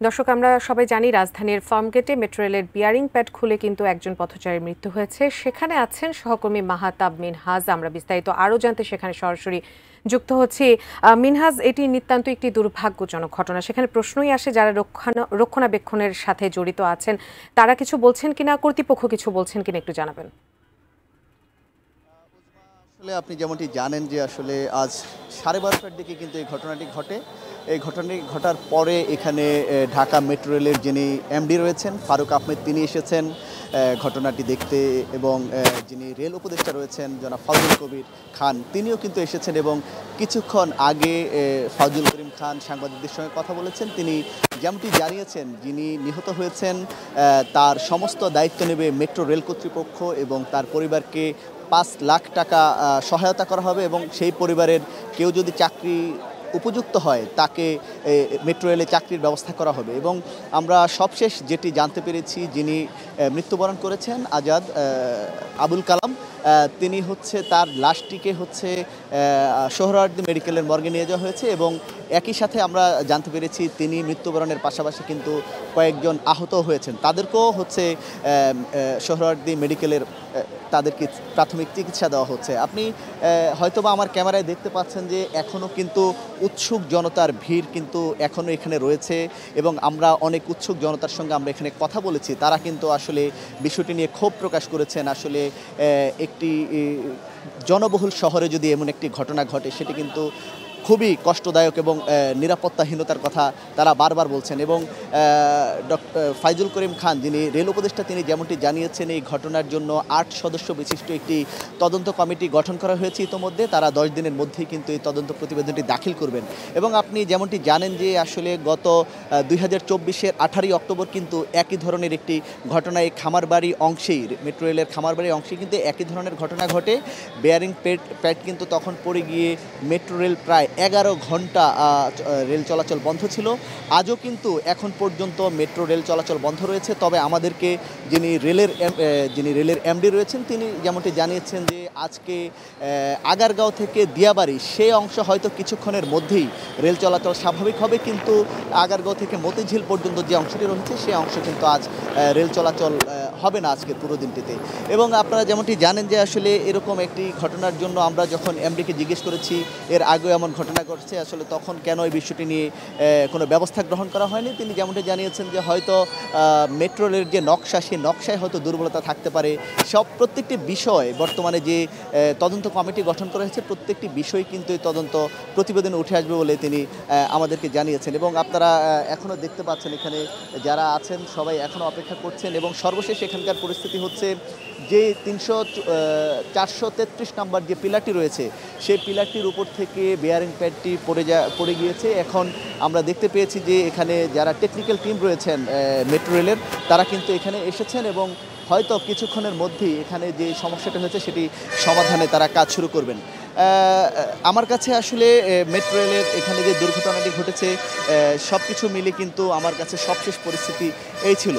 দর্শক, আমরা সবাই জানি রাজধানীর ফার্মগেটে মেট্রো রেলের বিয়ারিং প্যাড খুলে কিন্তু একজন পথচারীর মৃত্যু হয়েছে। সেখানে আছেন সহকর্মী মাহাতাব মিনহাজ। আমরা বিস্তারিত আরও জানতে সেখানে সরাসরি যুক্ত হচ্ছি। মিনহাজ, এটি নিতান্ত একটি দুর্ভাগ্যজনক ঘটনা। সেখানে প্রশ্নই আসে যারা রক্ষণাবেক্ষণের সাথে জড়িত আছেন তারা কিছু বলছেন কিনা, কর্তৃপক্ষ কিছু বলছেন কিনা একটু জানাবেন। আসলে আপনি যেমনটি জানেন যে আসলে আজ 12:30টার দিকে কিন্তু এই ঘটনাটি ঘটে। এই ঘটনাটি ঘটার পরে এখানে ঢাকা মেট্রো রেলের যিনি এমডি রয়েছেন ফারুক আহমেদ, তিনি এসেছেন ঘটনাটি দেখতে, এবং যিনি রেল উপদেষ্টা রয়েছেন জনাব ফাউজুল কবির খান, তিনিও কিন্তু এসেছেন। এবং কিছুক্ষণ আগে ফাউজুল করিম খান সাংবাদিকদের সঙ্গে কথা বলেছেন। তিনি যেমনটি জানিয়েছেন, যিনি নিহত হয়েছেন তার সমস্ত দায়িত্ব নেবে মেট্রো রেল কর্তৃপক্ষ এবং তার পরিবারকে 5 লাখ টাকা সহায়তা করা হবে, এবং সেই পরিবারের কেউ যদি চাকরি উপযুক্ত হয় তাকে মেট্রো রেলে চাকরির ব্যবস্থা করা হবে। এবং আমরা সবশেষ যেটি জানতে পেরেছি, যিনি মৃত্যুবরণ করেছেন আজাদ আবুল কালাম, তিনি তার লাশটিকে সোহরাওয়ার্দী মেডিকেলের মর্গে নিয়ে যাওয়া হয়েছে। এবং একই সাথে আমরা জানতে পেরেছি তিনি মৃত্যুবরণের পাশাপাশি কিন্তু কয়েকজন আহত হয়েছেন, তাদেরকেও সোহরাওয়ার্দী মেডিকেলের তাদেরকে প্রাথমিক চিকিৎসা দেওয়া হচ্ছে। আপনি হয়তোবা আমার ক্যামেরায় দেখতে পাচ্ছেন যে এখনও কিন্তু উৎসুক জনতার ভিড় কিন্তু এখনও এখানে রয়েছে, এবং আমরা অনেক উৎসুক জনতার সঙ্গে আমরা এখানে কথা বলেছি। তারা কিন্তু আসলে বিষয়টি নিয়ে ক্ষোভ প্রকাশ করেছেন। আসলে একটি জনবহুল শহরে যদি এমন একটি ঘটনা ঘটে, সেটি কিন্তু খুবই কষ্টদায়ক এবং নিরাপত্তাহীনতার কথা তারা বারবার বলছেন। এবং ফাইজুল করিম খান, যিনি রেল উপদেষ্টা, তিনি যেমনটি জানিয়েছেন এই ঘটনার জন্য 8 সদস্য বিশিষ্ট একটি তদন্ত কমিটি গঠন করা হয়েছে ইতোমধ্যে। তারা 10 দিনের মধ্যেই কিন্তু এই তদন্ত প্রতিবেদনটি দাখিল করবেন। এবং আপনি যেমনটি জানেন যে আসলে গত 2024-এর 18 অক্টোবর কিন্তু একই ধরনের একটি ঘটনা এই খামারবাড়ি অংশেই, মেট্রো রেলের খামারবাড়ি অংশে কিন্তু একই ধরনের ঘটনা ঘটে। বেয়ারিং প্যাড কিন্তু তখন পড়ে গিয়ে মেট্রো রেল প্রায় 11 ঘন্টা রেল চলাচল বন্ধ ছিল। আজও কিন্তু এখন পর্যন্ত মেট্রো রেল চলাচল বন্ধ রয়েছে। তবে আমাদেরকে যিনি রেলের এমডি রয়েছেন, তিনি যেমনটি জানিয়েছেন যে আজকে আগারগাঁও থেকে দিয়াবাড়ি সেই অংশ হয়তো কিছুক্ষণের মধ্যেই রেল চলাচল স্বাভাবিক হবে, কিন্তু আগারগাঁও থেকে মতিঝিল পর্যন্ত যে অংশটি রয়েছে সেই অংশ কিন্তু আজ রেল চলাচল হবে না আজকে পুরো দিনটিতে। এবং আপনারা যেমনটি জানেন যে আসলে এরকম একটি ঘটনার জন্য আমরা যখন এমডিকে জিজ্ঞেস করেছি এর আগেও এমন ঘটনা ঘটছে, আসলে তখন কেন এই বিষয়টি নিয়ে কোনো ব্যবস্থা গ্রহণ করা হয়নি, তিনি যেমনটি জানিয়েছেন যে হয়তো মেট্রো রেলের যে নকশা, সেই নকশায় হয়তো দুর্বলতা থাকতে পারে। প্রত্যেকটি বিষয় বর্তমানে যে তদন্ত কমিটি গঠন করা হয়েছে, প্রত্যেকটি বিষয় কিন্তু এই তদন্ত প্রতিবেদনে উঠে আসবে বলে তিনি আমাদেরকে জানিয়েছেন। এবং আপনারা এখনও দেখতে পাচ্ছেন এখানে যারা আছেন সবাই এখনও অপেক্ষা করছেন। এবং সর্বশেষ এখানকার পরিস্থিতি হচ্ছে যে 433 নম্বর যে পিলারটি রয়েছে, সেই পিলারটির উপর থেকে বেয়ারিং প্যাডটি পড়ে গিয়েছে। এখন আমরা দেখতে পেয়েছি যে এখানে যারা টেকনিক্যাল টিম রয়েছেন মেট্রো রেলের, তারা কিন্তু এখানে এসেছেন এবং হয়তো কিছুক্ষণের মধ্যেই এখানে যে সমস্যাটা হয়েছে সেটি সমাধানে তারা কাজ শুরু করবেন। আমার কাছে আসলে মেট্রো রেলের এখানে যে দুর্ঘটনাটি ঘটেছে সব কিছু মিলে কিন্তু আমার কাছে সবশেষ পরিস্থিতি এই ছিল।